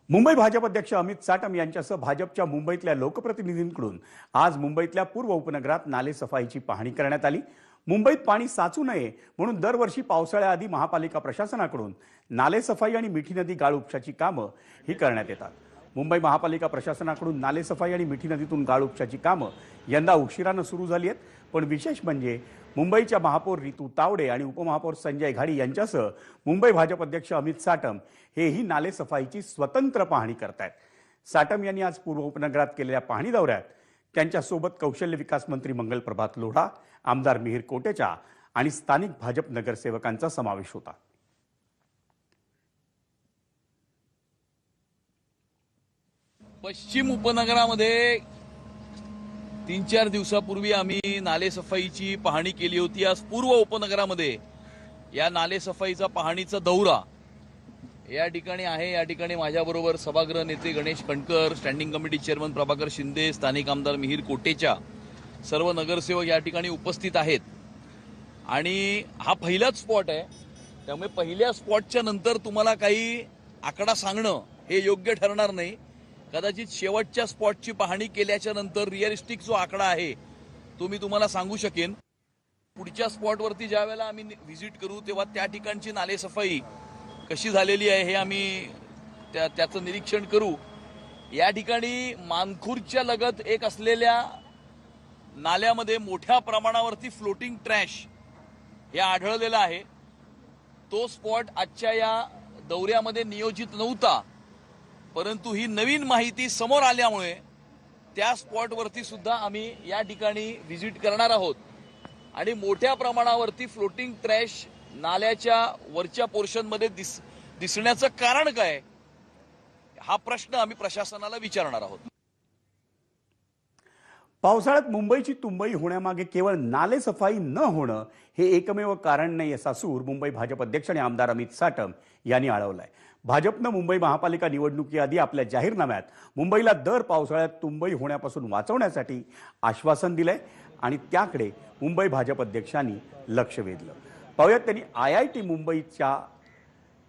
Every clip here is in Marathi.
मुंबई भाजप अध्यक्ष अमित साटम यांच्यासह भाजपच्या मुंबईतल्या लोकप्रतिनिधींकडून आज मुंबईतल्या पूर्व उपनगरात नाले सफाईची पाहणी करण्यात आली। मुंबईत पाणी साचू नये म्हणून दरवर्षी पावसाळ्याआधी महापालिका प्रशासनाकडून नाले सफाई आणि मिठी नदी गाळ उपशाची कामं ही करण्यात येतात। मुंबई महापालिका प्रशासनाकडून नाले सफाई आणि मिठी नदीतून गाळ उपशाची कामं यंदा उशिराने सुरू झाली आहेत। पण विशेष म्हणजे मुंबईच्या महापौर रितू तावडे आणि उपमहापौर संजय घाडी यांच्यासह मुंबई भाजप अध्यक्ष अमित साटम हेही नाले सफाईची स्वतंत्र पाहणी करतायत। साटम यांनी आज पूर्व उपनगरात केलेल्या पाहणी दौऱ्यात त्यांच्यासोबत कौशल्य विकास मंत्री मंगल प्रभात लोढा, आमदार मिहिर कोटेचा आणि स्थानिक भाजप नगरसेवकांचा समावेश होता। पश्चिम उपनगरामध्ये 3-4 दिवसापूर्वी आम्ही नाले सफाईची पाहणी केली होती। आज पूर्व उपनगरामध्ये या नाले सफाईचा पाहणीचा दौरा या ठिकाणी आहे। या ठिकाणी माझ्याबरोबर सभागृह नेते Ganesh Kankar, standing committee chairman Prabhakar Shinde, स्थानिक आमदार मिहिर कोटेचा, सर्व नगरसेवक या ठिकाणी उपस्थित आहेत। आणि हा पहिलाच स्पॉट आहे, त्यामुळे पहिल्या स्पॉटच्या नंतर तुम्हाला काही आकडा सांगणं हे योग्य ठरणार नाही। कदाचित शेवटच्या स्पॉटची पाहणी केल्याच्या नंतर रिअलिस्टिक जो आकडा आहे तो मी तुम्हाला सांगू शकेन। पुढच्या स्पॉटवरती ज्या वेळेला आम्ही व्हिजिट करू तेव्हा त्या ठिकाणची नाले सफाई कशी झालेली आहे हे आम्ही त्याचं निरीक्षण करू। या ठिकाणी मानखुर्दच्या लगत एक असलेल्या नाल्यामध्ये मोठ्या प्रमाणावरती फ्लोटिंग ट्रॅश हे आढळलेला आहे। तो स्पॉट आजच्या या दौऱ्यामध्ये नियोजित नव्हता, परंतु ही नवीन माहिती समोर आल्यामुळे त्या स्पॉटवरती सुद्धा आम्ही या ठिकाणी व्हिजिट करणार आहोत। आणि मोठ्या प्रमाणावरती फ्लोटिंग ट्रॅश नाल्याच्या वरच्या पोर्शनमध्ये दिसण्याचं कारण काय, हा प्रश्न आम्ही प्रशासनाला विचारणार आहोत। पावसाळ्यात मुंबईची तुंबई होण्यामागे केवळ नाले सफाई न होणं हे एकमेव कारण नाही असा सूर मुंबई भाजप अध्यक्ष आणि आमदार अमित साटम यांनी आळवलाय। भाजपनं मुंबई महापालिका निवडणुकीआधी आपल्या जाहीरनाम्यात मुंबईला दर पावसाळ्यात तुंबई होण्यापासून वाचवण्यासाठी आश्वासन दिलंय आणि त्याकडे मुंबई भाजप अध्यक्षांनी लक्ष वेधलं। पाहुयात त्यांनी IIT मुंबईच्या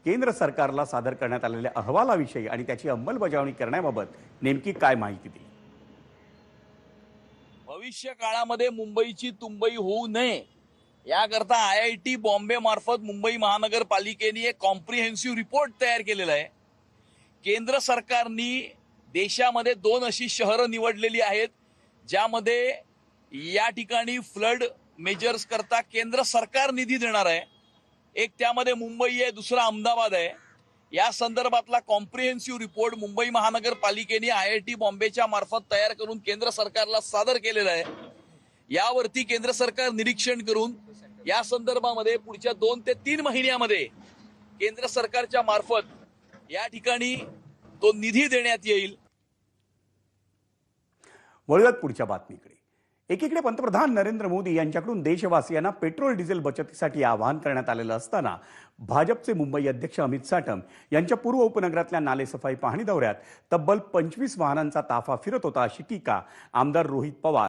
केंद्र सरकारला सादर करण्यात आलेल्या अहवालाविषयी आणि त्याची अंमलबजावणी करण्याबाबत नेमकी काय माहिती दिली। भविष्य काळामध्ये मुंबईची तुंबई होऊ नये याकरता IIT बॉम्बे मार्फत मुंबई महानगरपालिकेने एक कॉम्प्रिहेन्सिव्ह रिपोर्ट तयार केलेला आहे। केंद्र सरकारने देशामध्ये 2 अशी शहरं निवडलेली आहेत ज्यामध्ये या ठिकाणी फ्लड मेजर्स करता केंद्र सरकार निधी देणार आहे। एक त्यामध्ये मुंबई आहे, दुसरा अहमदाबाद आहे। या संदर्भातला कॉम्प्रिहेन्सिव्ह रिपोर्ट मुंबई महानगरपालिकेने IIT बॉम्बेच्या मार्फत तयार करून केंद्र सरकारला सादर केलेला आहे। यावरती केंद्र सरकार निरीक्षण करून या संदर्भामध्ये पुढच्या 2 ते 3 महिन्यामध्ये केंद्र सरकारच्या मार्फत या ठिकाणी तो निधी देण्यात येईल। वळूयात पुढच्या बातमीकडे। एकीकडे पंतप्रधान नरेंद्र मोदी यांच्याकडून देशवासियांना पेट्रोल डिझेल बचतीसाठी आवाहन करण्यात आलेलं असताना भाजपचे मुंबई अध्यक्ष अमित साटम यांच्या पूर्व उपनगरातल्या नाले सफाई पाहणी दौऱ्यात तब्बल 25 वाहनांचा ताफा फिरत होता अशी टीका आमदार रोहित पवार